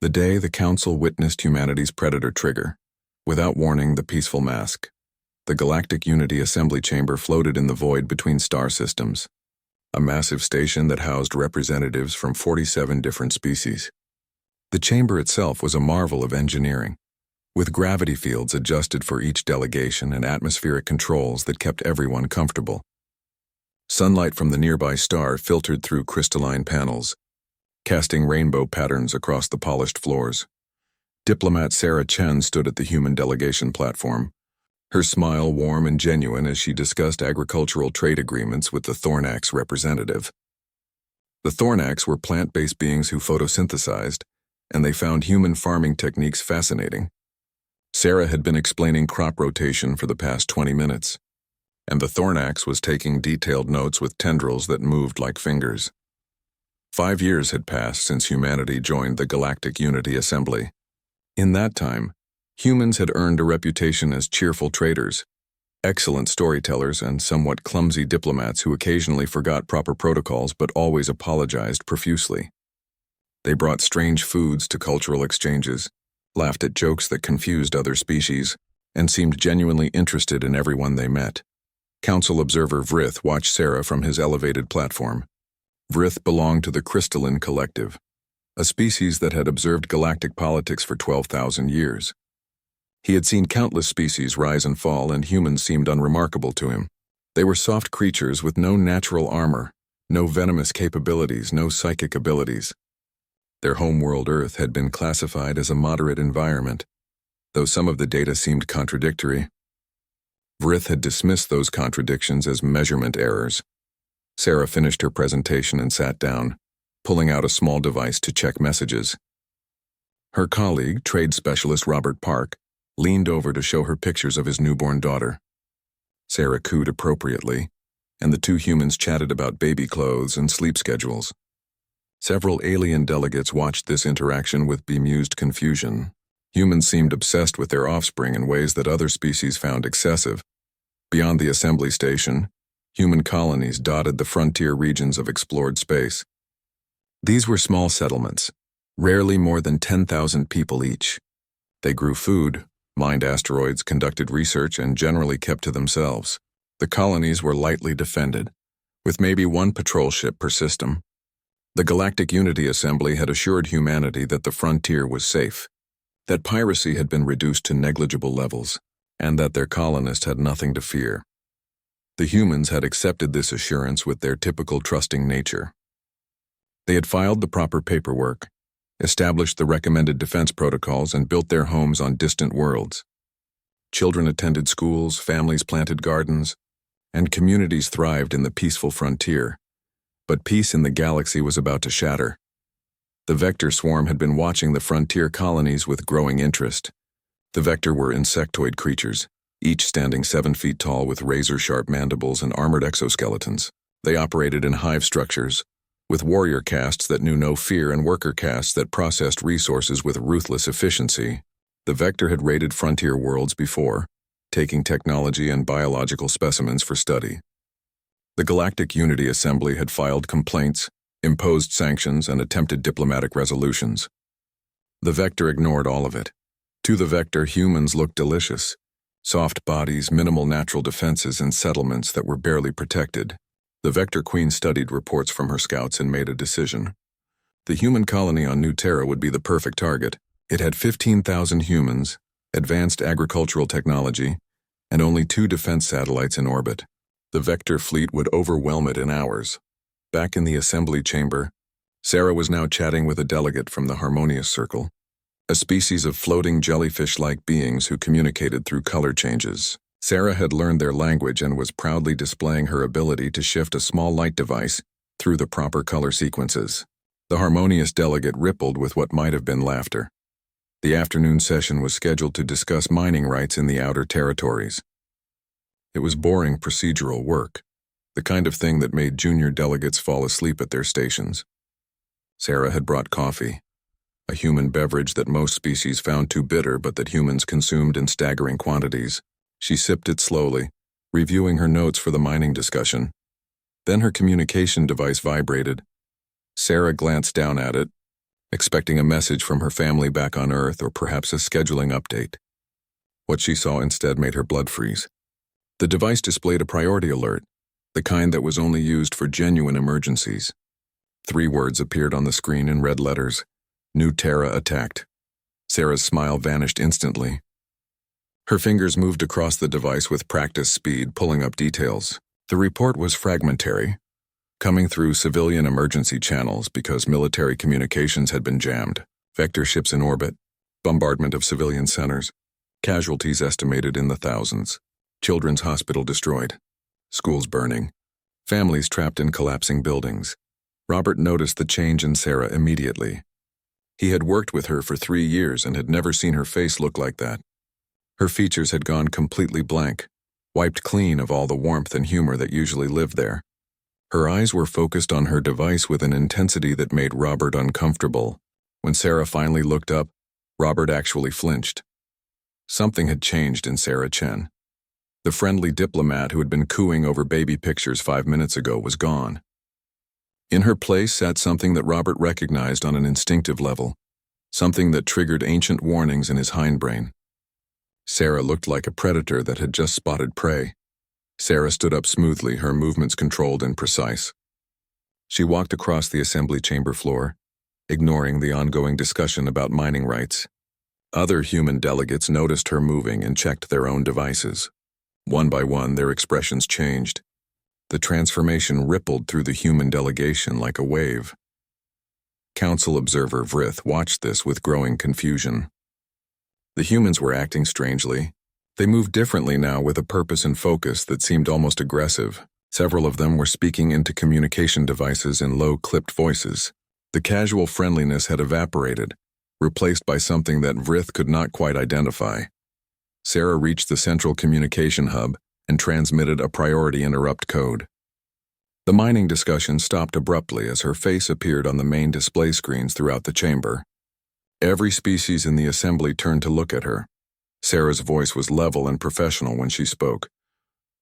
The day the Council witnessed humanity's predator trigger. Without warning, the peaceful mask. The Galactic Unity Assembly Chamber floated in the void between star systems. A massive station that housed representatives from 47 different species. The chamber itself was a marvel of engineering, with gravity fields adjusted for each delegation and atmospheric controls that kept everyone comfortable. Sunlight from the nearby star filtered through crystalline panels, casting rainbow patterns across the polished floors. Diplomat Sarah Chen stood at the human delegation platform, her smile warm and genuine as she discussed agricultural trade agreements with the Thornax representative. The Thornax were plant-based beings who photosynthesized, and they found human farming techniques fascinating. Sarah had been explaining crop rotation for the past 20 minutes, and the Thornax was taking detailed notes with tendrils that moved like fingers. 5 years had passed since humanity joined the Galactic Unity Assembly. In that time, humans had earned a reputation as cheerful traders, excellent storytellers, and somewhat clumsy diplomats who occasionally forgot proper protocols but always apologized profusely. They brought strange foods to cultural exchanges, laughed at jokes that confused other species, and seemed genuinely interested in everyone they met. Council observer Vrith watched Sarah from his elevated platform. Vrith belonged to the Crystalline Collective, a species that had observed galactic politics for 12,000 years. He had seen countless species rise and fall, and humans seemed unremarkable to him. They were soft creatures with no natural armor, no venomous capabilities, no psychic abilities. Their homeworld Earth had been classified as a moderate environment, though some of the data seemed contradictory. Vrith had dismissed those contradictions as measurement errors. Sarah finished her presentation and sat down, pulling out a small device to check messages. Her colleague, trade specialist Robert Park, leaned over to show her pictures of his newborn daughter. Sarah cooed appropriately, and the two humans chatted about baby clothes and sleep schedules. Several alien delegates watched this interaction with bemused confusion. Humans seemed obsessed with their offspring in ways that other species found excessive. Beyond the assembly station, human colonies dotted the frontier regions of explored space. These were small settlements, rarely more than 10,000 people each. They grew food, mined asteroids, conducted research, and generally kept to themselves. The colonies were lightly defended, with maybe one patrol ship per system. The Galactic Unity Assembly had assured humanity that the frontier was safe, that piracy had been reduced to negligible levels, and that their colonists had nothing to fear. The humans had accepted this assurance with their typical trusting nature. They had filed the proper paperwork, established the recommended defense protocols, and built their homes on distant worlds. Children attended schools, families planted gardens, and communities thrived in the peaceful frontier. But peace in the galaxy was about to shatter. The Vector swarm had been watching the frontier colonies with growing interest. The Vector were insectoid creatures, each standing 7 feet tall with razor-sharp mandibles and armored exoskeletons. They operated in hive structures, with warrior castes that knew no fear and worker castes that processed resources with ruthless efficiency. The Vector had raided frontier worlds before, taking technology and biological specimens for study. The Galactic Unity Assembly had filed complaints, imposed sanctions, and attempted diplomatic resolutions. The Vector ignored all of it. To the Vector, humans looked delicious. Soft bodies, minimal natural defenses, and settlements that were barely protected. The Vector Queen studied reports from her scouts and made a decision. The human colony on New Terra would be the perfect target. It had 15,000 humans, advanced agricultural technology, and only 2 defense satellites in orbit. The Vector fleet would overwhelm it in hours. Back in the assembly chamber, Sarah was now chatting with a delegate from the Harmonious Circle, a species of floating jellyfish-like beings who communicated through color changes. Sarah had learned their language and was proudly displaying her ability to shift a small light device through the proper color sequences. The Harmonious delegate rippled with what might have been laughter. The afternoon session was scheduled to discuss mining rights in the outer territories. It was boring procedural work, the kind of thing that made junior delegates fall asleep at their stations. Sarah had brought coffee, a human beverage that most species found too bitter but that humans consumed in staggering quantities. She sipped it slowly, reviewing her notes for the mining discussion. Then her communication device vibrated. Sarah glanced down at it, expecting a message from her family back on Earth or perhaps a scheduling update. What she saw instead made her blood freeze. The device displayed a priority alert, the kind that was only used for genuine emergencies. 3 words appeared on the screen in red letters: New Terra attacked. Sarah's smile vanished instantly. Her fingers moved across the device with practice speed, pulling up details. The report was fragmentary, coming through civilian emergency channels because military communications had been jammed, vector ships in orbit, bombardment of civilian centers, casualties estimated in the thousands, children's hospital destroyed, schools burning, families trapped in collapsing buildings. Robert noticed the change in Sarah immediately. He had worked with her for 3 years and had never seen her face look like that. Her features had gone completely blank, wiped clean of all the warmth and humor that usually lived there. Her eyes were focused on her device with an intensity that made Robert uncomfortable. When Sarah finally looked up, Robert actually flinched. Something had changed in Sarah Chen. The friendly diplomat who had been cooing over baby pictures 5 minutes ago was gone. In her place sat something that Robert recognized on an instinctive level, something that triggered ancient warnings in his hindbrain. Sarah looked like a predator that had just spotted prey. Sarah stood up smoothly, her movements controlled and precise. She walked across the assembly chamber floor, ignoring the ongoing discussion about mining rights. Other human delegates noticed her moving and checked their own devices. One by one, their expressions changed. The transformation rippled through the human delegation like a wave. Council observer Vrith watched this with growing confusion. The humans were acting strangely. They moved differently now with a purpose and focus that seemed almost aggressive. Several of them were speaking into communication devices in low, clipped voices. The casual friendliness had evaporated, replaced by something that Vrith could not quite identify. Sarah reached the central communication hub and transmitted a priority interrupt code. The mining discussion stopped abruptly as her face appeared on the main display screens throughout the chamber. Every species in the assembly turned to look at her. Sarah's voice was level and professional when she spoke,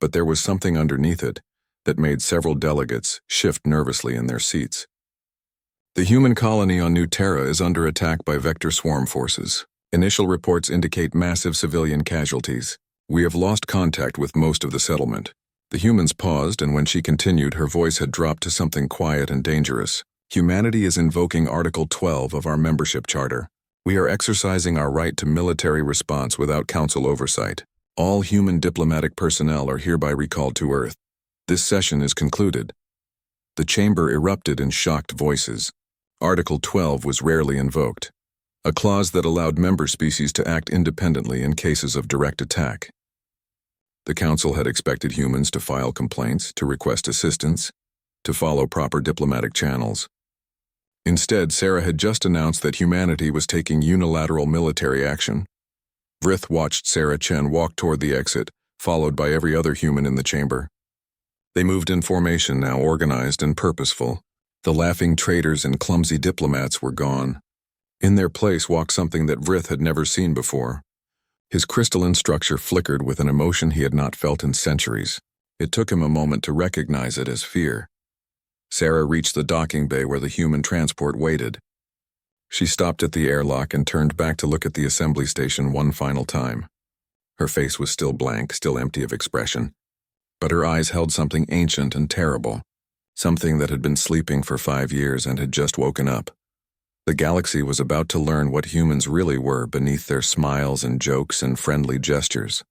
but there was something underneath it that made several delegates shift nervously in their seats. The human colony on New Terra is under attack by vector swarm forces. Initial reports indicate massive civilian casualties. We have lost contact with most of the settlement. The humans paused, and when she continued, her voice had dropped to something quiet and dangerous. Humanity is invoking Article 12 of our membership charter. We are exercising our right to military response without council oversight. All human diplomatic personnel are hereby recalled to Earth. This session is concluded. The chamber erupted in shocked voices. Article 12 was rarely invoked, a clause that allowed member species to act independently in cases of direct attack. The council had expected humans to file complaints, to request assistance, to follow proper diplomatic channels. Instead, Sarah had just announced that humanity was taking unilateral military action. Vrith watched Sarah Chen walk toward the exit, followed by every other human in the chamber. They moved in formation now, organized and purposeful. The laughing traitors and clumsy diplomats were gone. In their place walked something that Vrith had never seen before. His crystalline structure flickered with an emotion he had not felt in centuries. It took him a moment to recognize it as fear. Sarah reached the docking bay where the human transport waited. She stopped at the airlock and turned back to look at the assembly station one final time. Her face was still blank, still empty of expression, but her eyes held something ancient and terrible, something that had been sleeping for 5 years and had just woken up. The galaxy was about to learn what humans really were beneath their smiles and jokes and friendly gestures.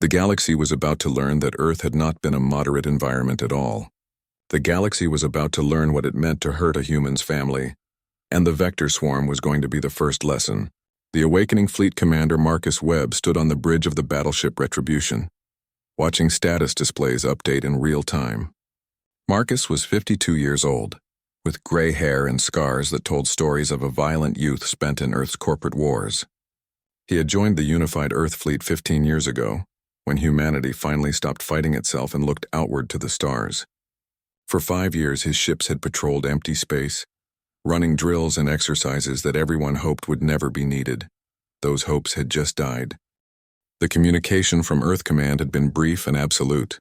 The galaxy was about to learn that Earth had not been a moderate environment at all. The galaxy was about to learn what it meant to hurt a human's family, and the vector swarm was going to be the first lesson. The awakening fleet commander Marcus Webb stood on the bridge of the battleship Retribution, watching status displays update in real time. Marcus was 52 years old, with gray hair and scars that told stories of a violent youth spent in Earth's corporate wars. He had joined the unified Earth fleet 15 years ago, when humanity finally stopped fighting itself and looked outward to the stars. For 5 years, his ships had patrolled empty space, running drills and exercises that everyone hoped would never be needed. Those hopes had just died. The communication from Earth Command had been brief and absolute.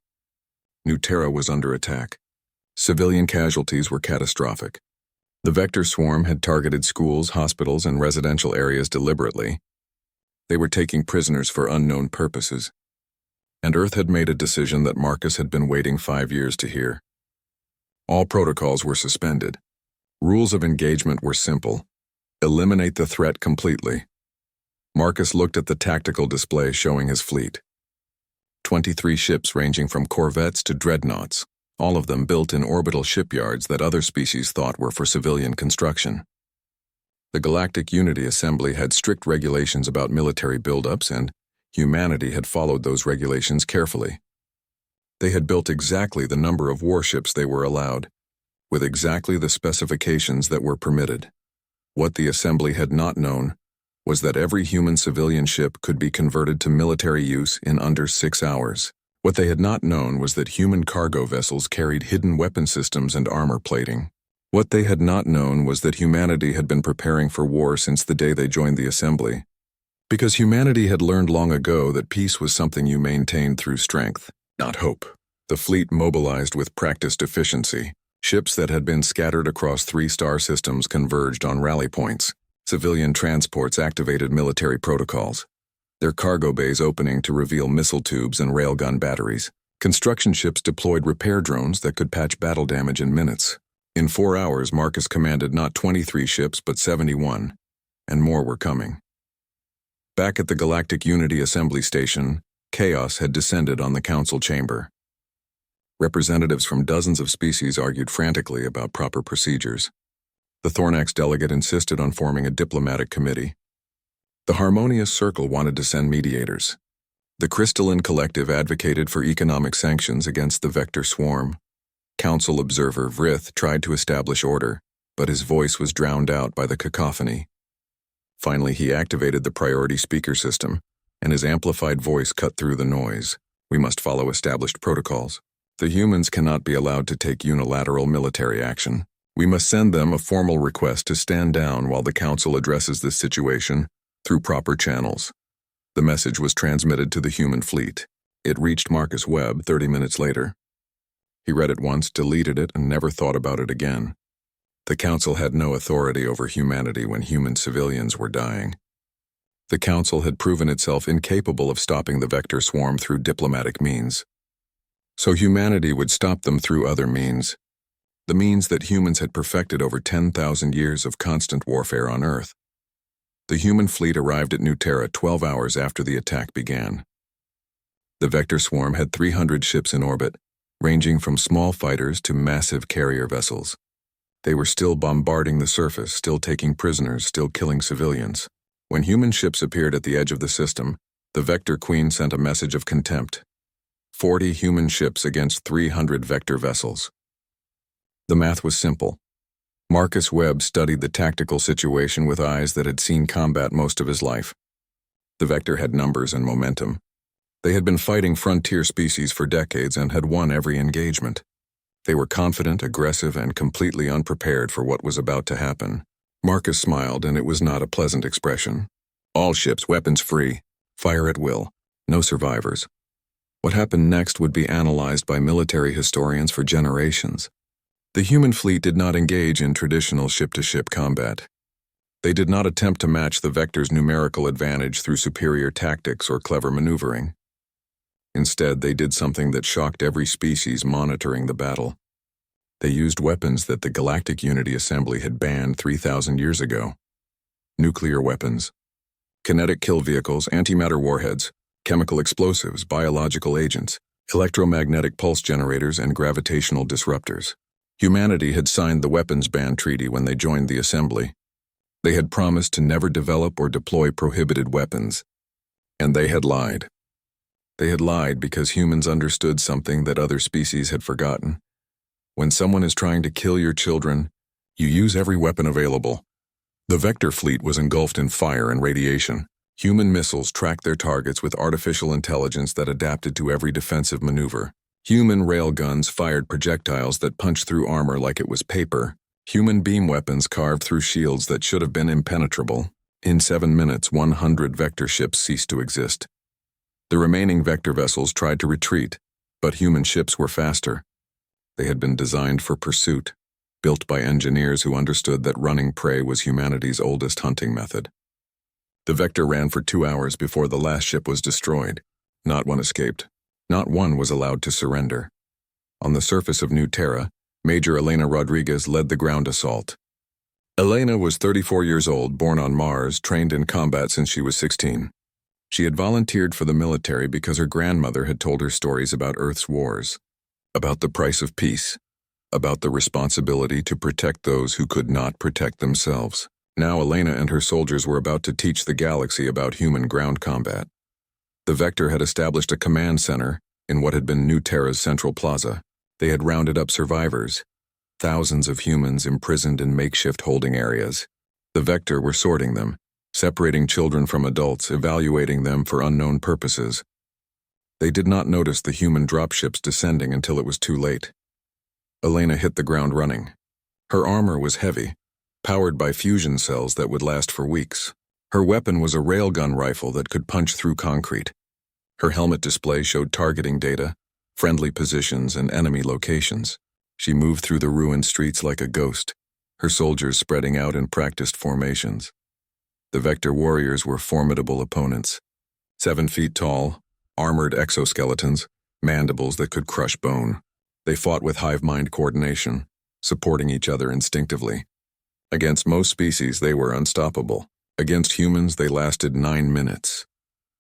New Terra was under attack. Civilian casualties were catastrophic. The vector swarm had targeted schools, hospitals, and residential areas deliberately. They were taking prisoners for unknown purposes. And Earth had made a decision that Marcus had been waiting 5 years to hear. All protocols were suspended. Rules of engagement were simple. Eliminate the threat completely. Marcus looked at the tactical display showing his fleet. 23 ships ranging from corvettes to dreadnoughts, all of them built in orbital shipyards that other species thought were for civilian construction. The Galactic Unity Assembly had strict regulations about military buildups, and humanity had followed those regulations carefully. They had built exactly the number of warships they were allowed, with exactly the specifications that were permitted. What the Assembly had not known was that every human civilian ship could be converted to military use in under 6 hours. What they had not known was that human cargo vessels carried hidden weapon systems and armor plating. What they had not known was that humanity had been preparing for war since the day they joined the Assembly. Because humanity had learned long ago that peace was something you maintained through strength, not hope. The fleet mobilized with practiced efficiency. Ships that had been scattered across 3 star systems converged on rally points. Civilian transports activated military protocols, their cargo bays opening to reveal missile tubes and railgun batteries. Construction ships deployed repair drones that could patch battle damage in minutes. In 4 hours, Marcus commanded not 23 ships but 71, and more were coming. Back at the Galactic Unity Assembly Station, chaos had descended on the council chamber. Representatives from dozens of species argued frantically about proper procedures. The Thornax delegate insisted on forming a diplomatic committee. The Harmonious Circle wanted to send mediators. The Crystalline Collective advocated for economic sanctions against the Vector Swarm. Council observer Vrith tried to establish order, but his voice was drowned out by the cacophony. Finally, he activated the priority speaker system, and his amplified voice cut through the noise. We must follow established protocols. The humans cannot be allowed to take unilateral military action. We must send them a formal request to stand down while the Council addresses this situation through proper channels. The message was transmitted to the human fleet. It reached Marcus Webb 30 minutes later. He read it once, deleted it, and never thought about it again. The Council had no authority over humanity when human civilians were dying. The Council had proven itself incapable of stopping the Vector Swarm through diplomatic means. So humanity would stop them through other means. The means that humans had perfected over 10,000 years of constant warfare on Earth. The human fleet arrived at New Terra 12 hours after the attack began. The Vector Swarm had 300 ships in orbit, ranging from small fighters to massive carrier vessels. They were still bombarding the surface, still taking prisoners, still killing civilians. When human ships appeared at the edge of the system, the Vector Queen sent a message of contempt. 40 human ships against 300 Vector vessels. The math was simple. Marcus Webb studied the tactical situation with eyes that had seen combat most of his life. The Vector had numbers and momentum. They had been fighting frontier species for decades and had won every engagement. They were confident, aggressive, and completely unprepared for what was about to happen. Marcus smiled, and it was not a pleasant expression. All ships weapons free, fire at will, no survivors. What happened next would be analyzed by military historians for generations. The human fleet did not engage in traditional ship-to-ship combat. They did not attempt to match the Vector's numerical advantage through superior tactics or clever maneuvering. Instead, they did something that shocked every species monitoring the battle. They used weapons that the Galactic Unity Assembly had banned 3,000 years ago. Nuclear weapons, kinetic kill vehicles, antimatter warheads, chemical explosives, biological agents, electromagnetic pulse generators, and gravitational disruptors. Humanity had signed the weapons ban treaty when they joined the Assembly. They had promised to never develop or deploy prohibited weapons. And they had lied. They had lied because humans understood something that other species had forgotten. When someone is trying to kill your children, you use every weapon available. The Vector fleet was engulfed in fire and radiation. Human missiles tracked their targets with artificial intelligence that adapted to every defensive maneuver. Human railguns fired projectiles that punched through armor like it was paper. Human beam weapons carved through shields that should have been impenetrable. In 7 minutes, 100 Vector ships ceased to exist. The remaining Vector vessels tried to retreat, but human ships were faster. They had been designed for pursuit. built by engineers who understood that running prey was humanity's oldest hunting method. The Vector ran for 2 hours before the last ship was destroyed. Not one escaped. Not one was allowed to surrender. On the surface of New Terra, Major Elena Rodriguez led the ground assault. Elena was 34 years old, born on Mars, trained in combat since she was 16. She had volunteered for the military because her grandmother had told her stories about Earth's wars, about the price of peace, about the responsibility to protect those who could not protect themselves. Now Elena and her soldiers were about to teach the galaxy about human ground combat. The Vector had established a command center in what had been New Terra's central plaza. They had rounded up survivors, thousands of humans imprisoned in makeshift holding areas. The Vector were sorting them, separating children from adults, evaluating them for unknown purposes. They did not notice the human dropships descending until it was too late. Elena hit the ground running. Her armor was heavy, powered by fusion cells that would last for weeks. Her weapon was a railgun rifle that could punch through concrete. Her helmet display showed targeting data, friendly positions, and enemy locations. She moved through the ruined streets like a ghost, her soldiers spreading out in practiced formations. The Vector warriors were formidable opponents. 7 feet tall, armored exoskeletons, mandibles that could crush bone. They fought with hive-mind coordination, supporting each other instinctively. Against most species, they were unstoppable. Against humans, they lasted 9 minutes.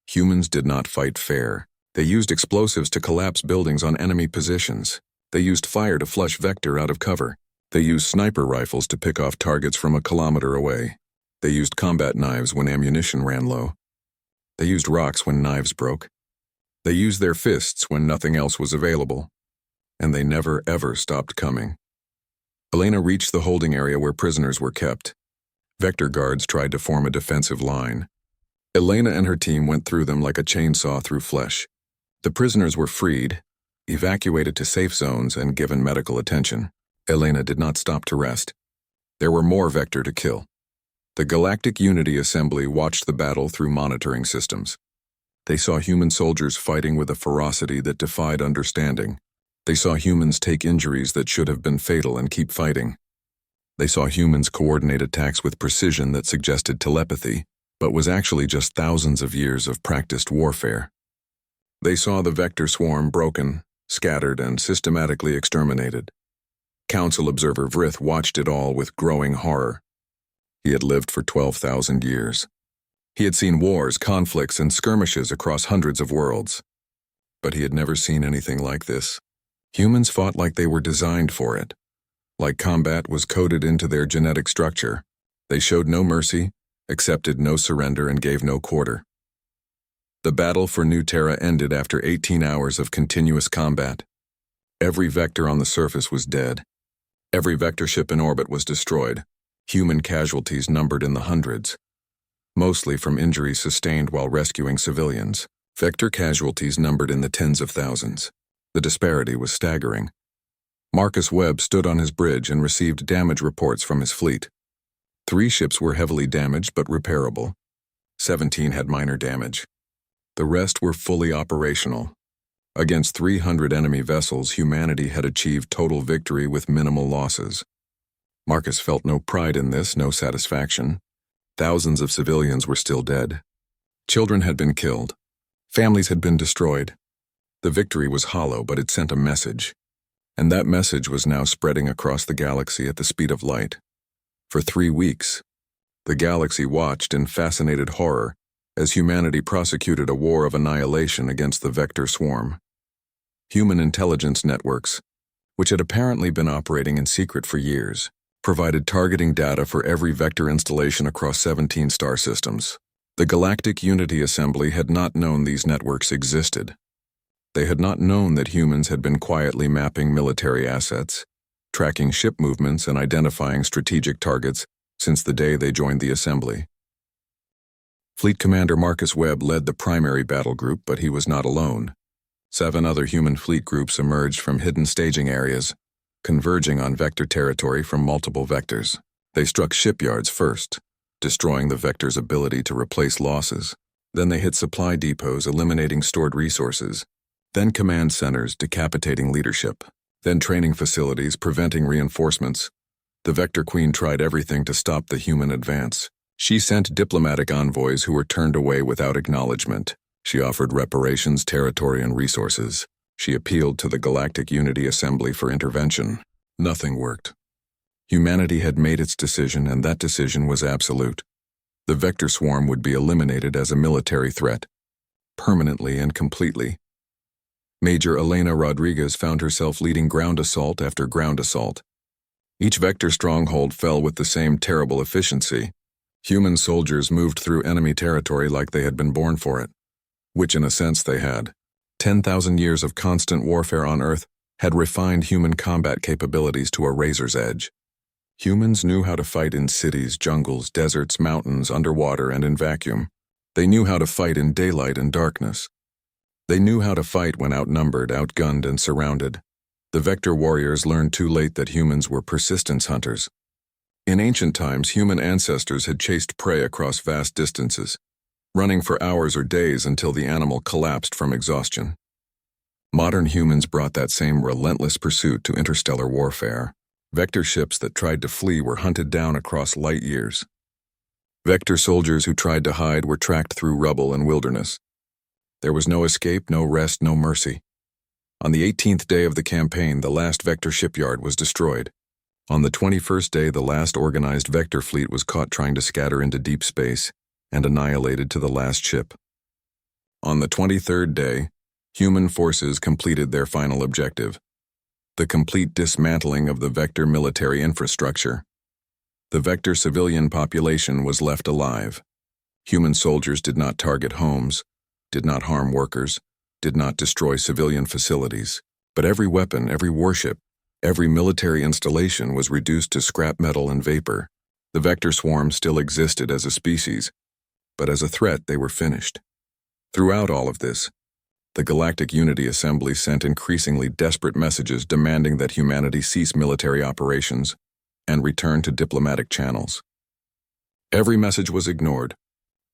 Humans did not fight fair. They used explosives to collapse buildings on enemy positions. They used fire to flush Vector out of cover. They used sniper rifles to pick off targets from a kilometer away. They used combat knives when ammunition ran low. They used rocks when knives broke. They used their fists when nothing else was available. And they never, ever stopped coming. Elena reached the holding area where prisoners were kept. Vector guards tried to form a defensive line. Elena and her team went through them like a chainsaw through flesh. The prisoners were freed, evacuated to safe zones, and given medical attention. Elena did not stop to rest. There were more Vector to kill. The Galactic Unity Assembly watched the battle through monitoring systems. They saw human soldiers fighting with a ferocity that defied understanding. They saw humans take injuries that should have been fatal and keep fighting. They saw humans coordinate attacks with precision that suggested telepathy, but was actually just thousands of years of practiced warfare. They saw the Vector swarm broken, scattered, and systematically exterminated. Council observer Vrith watched it all with growing horror. He had lived for 12,000 years. He had seen wars, conflicts, and skirmishes across hundreds of worlds. But he had never seen anything like this. Humans fought like they were designed for it. Like combat was coded into their genetic structure. They showed no mercy, accepted no surrender, and gave no quarter. The battle for New Terra ended after 18 hours of continuous combat. Every Vector on the surface was dead. Every Vector ship in orbit was destroyed. Human casualties numbered in the hundreds, mostly from injuries sustained while rescuing civilians. Vector casualties numbered in the tens of thousands. The disparity was staggering. Marcus Webb stood on his bridge and received damage reports from his fleet. 3 ships were heavily damaged but repairable. 17 had minor damage. The rest were fully operational. Against 300 enemy vessels, humanity had achieved total victory with minimal losses. Marcus felt no pride in this, no satisfaction. Thousands of civilians were still dead. Children had been killed. Families had been destroyed. The victory was hollow, but it sent a message. And that message was now spreading across the galaxy at the speed of light. For 3 weeks, the galaxy watched in fascinated horror as humanity prosecuted a war of annihilation against the Vector swarm. Human intelligence networks, which had apparently been operating in secret for years, provided targeting data for every Vector installation across 17 star systems. The Galactic Unity Assembly had not known these networks existed. They had not known that humans had been quietly mapping military assets, tracking ship movements, and identifying strategic targets since the day they joined the assembly. Fleet Commander Marcus Webb led the primary battle group, but he was not alone. 7 other human fleet groups emerged from hidden staging areas, converging on Vector territory from multiple Vectors. They struck shipyards first, destroying the Vector's ability to replace losses. Then they hit supply depots, eliminating stored resources. Then command centers, decapitating leadership. Then training facilities, preventing reinforcements. The Vector Queen tried everything to stop the human advance. She sent diplomatic envoys who were turned away without acknowledgement. She offered reparations, territory, and resources. She appealed to the Galactic Unity Assembly for intervention. Nothing worked. Humanity had made its decision, and that decision was absolute. The Vector Swarm would be eliminated as a military threat, permanently and completely. Major Elena Rodriguez found herself leading ground assault after ground assault. Each Vector stronghold fell with the same terrible efficiency. Human soldiers moved through enemy territory like they had been born for it, which in a sense they had. 10,000 years of constant warfare on Earth had refined human combat capabilities to a razor's edge. Humans knew how to fight in cities, jungles, deserts, mountains, underwater, and in vacuum. They knew how to fight in daylight and darkness. They knew how to fight when outnumbered, outgunned, and surrounded. The Vector warriors learned too late that humans were persistence hunters. In ancient times, human ancestors had chased prey across vast distances, running for hours or days until the animal collapsed from exhaustion. Modern humans brought that same relentless pursuit to interstellar warfare. Vector ships that tried to flee were hunted down across light years. Vector soldiers who tried to hide were tracked through rubble and wilderness. There was no escape, no rest, no mercy. On the 18th day of the campaign, the last Vector shipyard was destroyed. On the 21st day, the last organized Vector fleet was caught trying to scatter into deep space and annihilated to the last ship. On the 23rd day, human forces completed their final objective: the complete dismantling of the Vector military infrastructure. The Vector civilian population was left alive. Human soldiers did not target homes, did not harm workers, did not destroy civilian facilities, but every weapon, every warship, every military installation was reduced to scrap metal and vapor. The Vector swarm still existed as a species, but as a threat they were finished. Throughout all of this, the Galactic Unity Assembly sent increasingly desperate messages demanding that humanity cease military operations and return to diplomatic channels. Every message was ignored.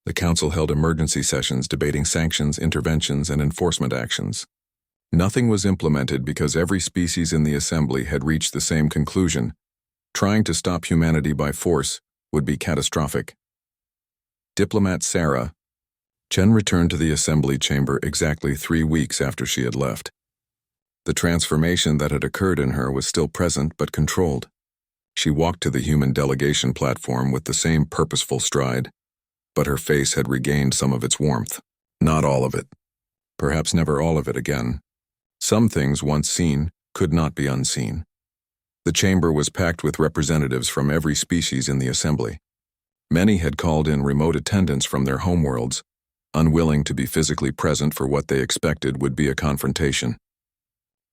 The Council held emergency sessions debating sanctions, interventions, and enforcement actions. Nothing was implemented because every species in the Assembly had reached the same conclusion: trying to stop humanity by force would be catastrophic. Diplomat Sarah Chen returned to the Assembly chamber exactly 3 weeks after she had left. The transformation that had occurred in her was still present but controlled. She walked to the human delegation platform with the same purposeful stride, but her face had regained some of its warmth. Not all of it. Perhaps never all of it again. Some things once seen could not be unseen. The chamber was packed with representatives from every species in the Assembly. Many had called in remote attendance from their homeworlds, unwilling to be physically present for what they expected would be a confrontation.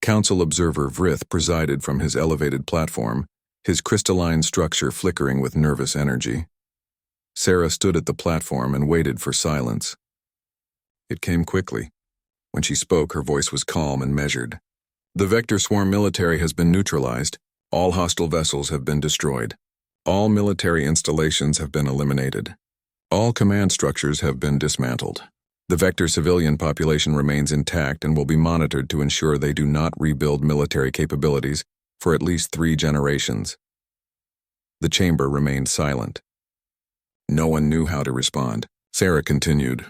Council observer Vrith presided from his elevated platform, his crystalline structure flickering with nervous energy. Sarah stood at the platform and waited for silence. It came quickly. When she spoke, her voice was calm and measured. The Vector Swarm military has been neutralized. All hostile vessels have been destroyed. All military installations have been eliminated. All command structures have been dismantled. The Vector civilian population remains intact and will be monitored to ensure they do not rebuild military capabilities for at least 3 generations. The chamber remained silent. No one knew how to respond. Sarah continued,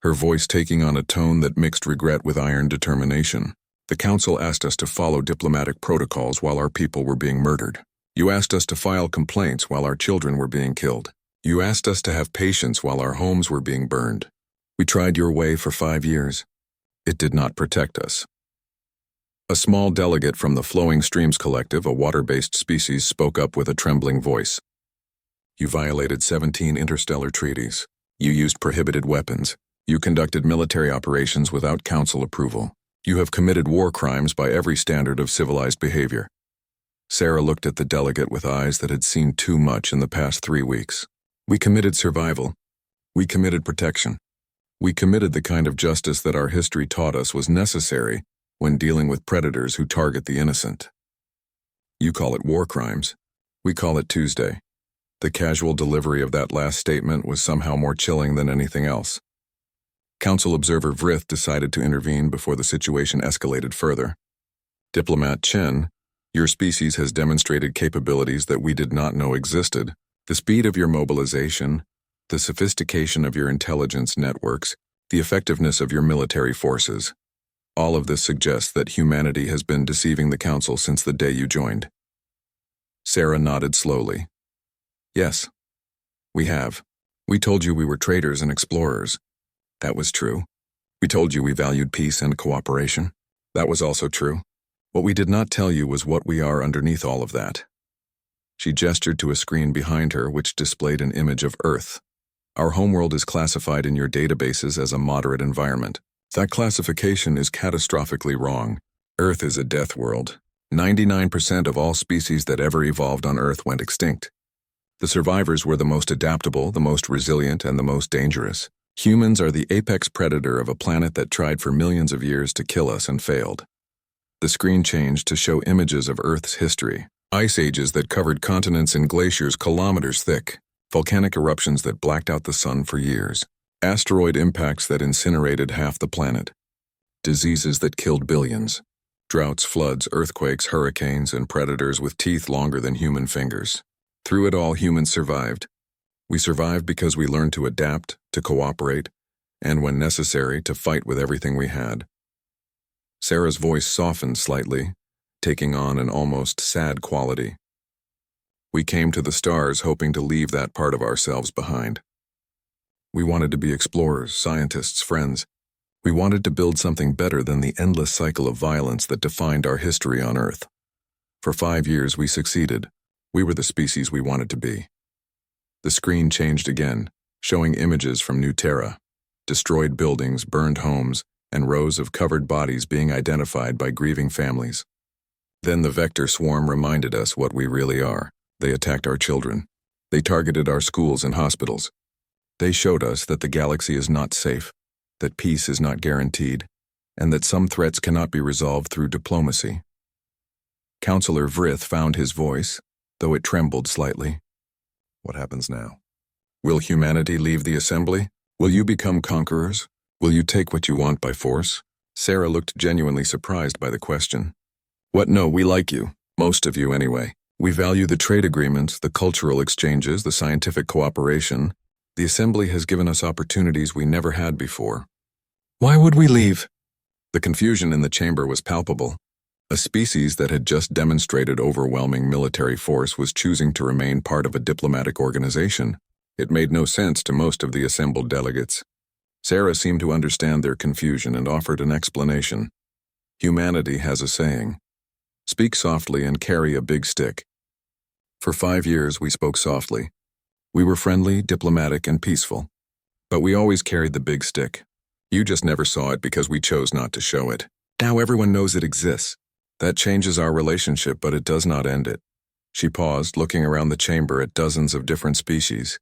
her voice taking on a tone that mixed regret with iron determination. The Council asked us to follow diplomatic protocols while our people were being murdered. You asked us to file complaints while our children were being killed. You asked us to have patience while our homes were being burned. We tried your way for 5 years. It did not protect us. A small delegate from the Flowing Streams Collective, a water-based species, spoke up with a trembling voice. You violated 17 interstellar treaties. You used prohibited weapons. You conducted military operations without Council approval. You have committed war crimes by every standard of civilized behavior. Sarah looked at the delegate with eyes that had seen too much in the past 3 weeks. We committed survival. We committed protection. We committed the kind of justice that our history taught us was necessary when dealing with predators who target the innocent. You call it war crimes. We call it Tuesday. The casual delivery of that last statement was somehow more chilling than anything else. Council observer Vrith decided to intervene before the situation escalated further. Diplomat Chen, Your species has demonstrated capabilities that we did not know existed. The speed of your mobilization, the sophistication of your intelligence networks, the effectiveness of your military forces. All of this suggests that humanity has been deceiving the Council since the day you joined. Sarah nodded slowly. Yes, we have. We told you we were traders and explorers. That was true. We told you we valued peace and cooperation. That was also true. What we did not tell you was what we are underneath all of that. She gestured to a screen behind her which displayed an image of Earth. Our homeworld is classified in your databases as a moderate environment. That classification is catastrophically wrong. Earth is a death world. 99% of all species that ever evolved on Earth went extinct. The survivors were the most adaptable, the most resilient, and the most dangerous. Humans are the apex predator of a planet that tried for millions of years to kill us and failed. The screen changed to show images of Earth's history. Ice ages that covered continents in glaciers kilometers thick. Volcanic eruptions that blacked out the sun for years. Asteroid impacts that incinerated half the planet. Diseases that killed billions. Droughts, floods, earthquakes, hurricanes, and predators with teeth longer than human fingers. Through it all, humans survived. We survived because we learned to adapt, to cooperate, and when necessary, to fight with everything we had. Sarah's voice softened slightly, taking on an almost sad quality. We came to the stars hoping to leave that part of ourselves behind. We wanted to be explorers, scientists, friends. We wanted to build something better than the endless cycle of violence that defined our history on Earth. For 5 years we succeeded. We were the species we wanted to be. The screen changed again, showing images from New Terra. Destroyed buildings, burned homes, and rows of covered bodies being identified by grieving families. Then the vector swarm reminded us what we really are. They attacked our children. They targeted our schools and hospitals. They showed us that the galaxy is not safe, that peace is not guaranteed, and that some threats cannot be resolved through diplomacy. Counselor Vrith found his voice, though it trembled slightly. What happens now? Will humanity leave the assembly? Will you become conquerors? Will you take what you want by force? Sarah looked genuinely surprised by the question. What? No, we like you. Most of you, anyway. We value the trade agreements, the cultural exchanges, the scientific cooperation. The assembly has given us opportunities we never had before. Why would we leave? The confusion in the chamber was palpable. A species that had just demonstrated overwhelming military force was choosing to remain part of a diplomatic organization. It made no sense to most of the assembled delegates. Sarah seemed to understand their confusion and offered an explanation. Humanity has a saying. Speak softly and carry a big stick. For 5 years we spoke softly. We were friendly, diplomatic, and peaceful. But we always carried the big stick. You just never saw it because we chose not to show it. Now everyone knows it exists. That changes our relationship, but it does not end it. She paused, looking around the chamber at dozens of different species.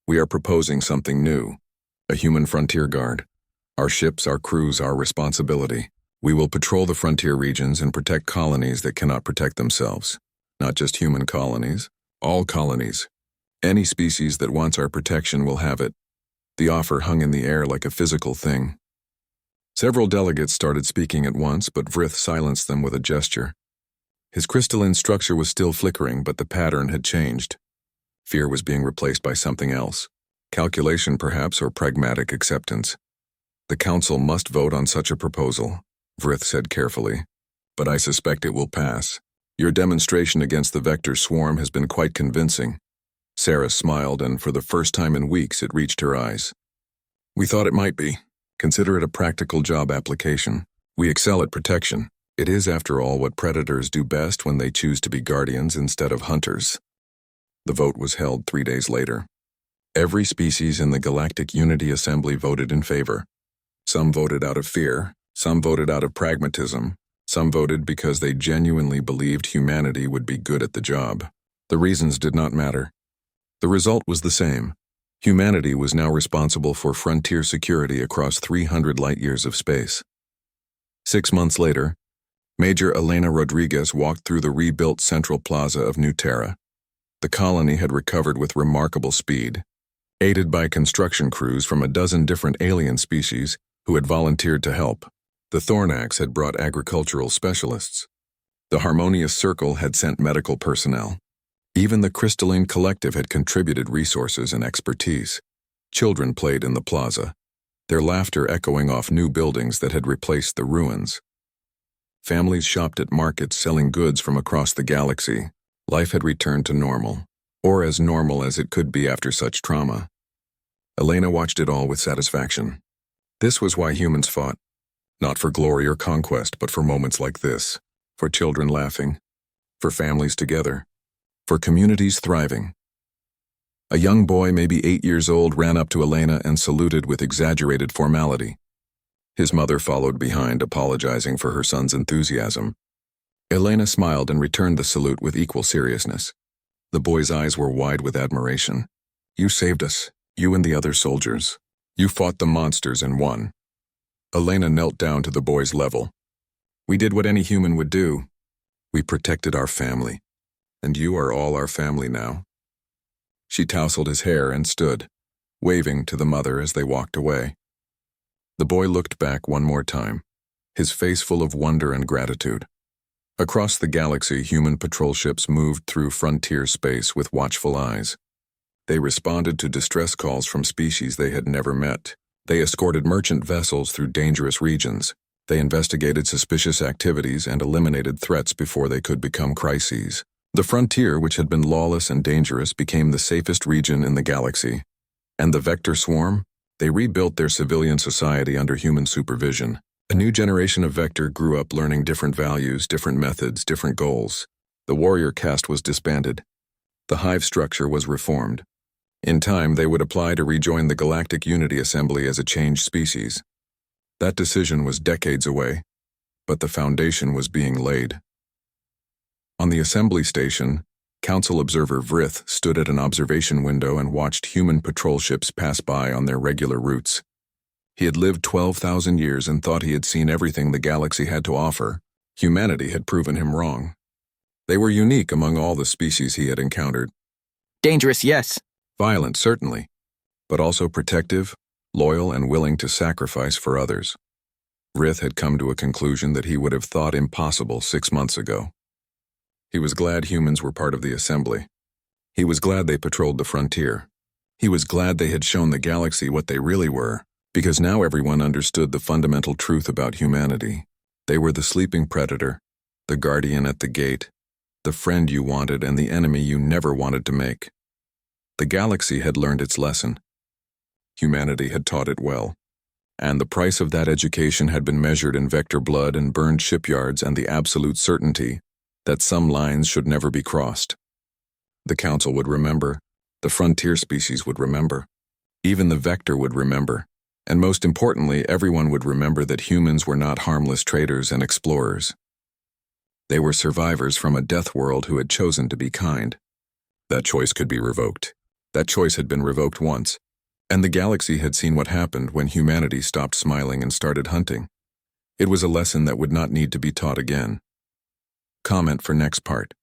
We are proposing something new. A human frontier guard. Our ships, our crews, our responsibility. We will patrol the frontier regions and protect colonies that cannot protect themselves. Not just human colonies, all colonies. Any species that wants our protection will have it. The offer hung in the air like a physical thing. Several delegates started speaking at once, but Vrith silenced them with a gesture. His crystalline structure was still flickering, but the pattern had changed. Fear was being replaced by something else. Calculation, perhaps, or pragmatic acceptance. The Council must vote on such a proposal, Vrith said carefully. But I suspect it will pass. Your demonstration against the vector swarm has been quite convincing. Sarah smiled, and for the first time in weeks it reached her eyes. We thought it might be. Consider it a practical job application. We excel at protection. It is, after all, what predators do best when they choose to be guardians instead of hunters. The vote was held 3 days later. Every species in the Galactic Unity Assembly voted in favor. Some voted out of fear, some voted out of pragmatism, some voted because they genuinely believed humanity would be good at the job. The reasons did not matter. The result was the same. Humanity was now responsible for frontier security across 300 light-years of space. 6 months later, Major Elena Rodriguez walked through the rebuilt central plaza of New Terra. The colony had recovered with remarkable speed, aided by construction crews from a dozen different alien species who had volunteered to help. The Thornax had brought agricultural specialists. The Harmonious Circle had sent medical personnel. Even the Crystalline Collective had contributed resources and expertise. Children played in the plaza, their laughter echoing off new buildings that had replaced the ruins. Families shopped at markets selling goods from across the galaxy. Life had returned to normal, or as normal as it could be after such trauma. Elena watched it all with satisfaction. This was why humans fought. Not for glory or conquest, but for moments like this. For children laughing. For families together. For communities thriving. A young boy, maybe 8 years old, ran up to Elena and saluted with exaggerated formality. His mother followed behind, apologizing for her son's enthusiasm. Elena smiled and returned the salute with equal seriousness. The boy's eyes were wide with admiration. "You saved us, you and the other soldiers. You fought the monsters and won." Elena knelt down to the boy's level. "We did what any human would do. We protected our family. And you are all our family now." She tousled his hair and stood, waving to the mother as they walked away. The boy looked back one more time, his face full of wonder and gratitude. Across the galaxy, human patrol ships moved through frontier space with watchful eyes. They responded to distress calls from species they had never met. They escorted merchant vessels through dangerous regions. They investigated suspicious activities and eliminated threats before they could become crises. The frontier, which had been lawless and dangerous, became the safest region in the galaxy. And the Vector Swarm? They rebuilt their civilian society under human supervision. A new generation of Vector grew up learning different values, different methods, different goals. The warrior caste was disbanded. The hive structure was reformed. In time, they would apply to rejoin the Galactic Unity Assembly as a changed species. That decision was decades away, but the foundation was being laid. On the assembly station, Council observer Vrith stood at an observation window and watched human patrol ships pass by on their regular routes. He had lived 12,000 years and thought he had seen everything the galaxy had to offer. Humanity had proven him wrong. They were unique among all the species he had encountered. Dangerous, yes. Violent, certainly, but also protective, loyal, and willing to sacrifice for others. Vrith had come to a conclusion that he would have thought impossible 6 months ago. He was glad humans were part of the assembly. He was glad they patrolled the frontier. He was glad they had shown the galaxy what they really were, because now everyone understood the fundamental truth about humanity. They were the sleeping predator, the guardian at the gate, the friend you wanted and the enemy you never wanted to make. The galaxy had learned its lesson. Humanity had taught it well. And the price of that education had been measured in Vector blood and burned shipyards and the absolute certainty that some lines should never be crossed. The Council would remember, the frontier species would remember, even the Vector would remember, and most importantly, everyone would remember that humans were not harmless traders and explorers. They were survivors from a death world who had chosen to be kind. That choice could be revoked. That choice had been revoked once, and the galaxy had seen what happened when humanity stopped smiling and started hunting. It was a lesson that would not need to be taught again. Comment for next part.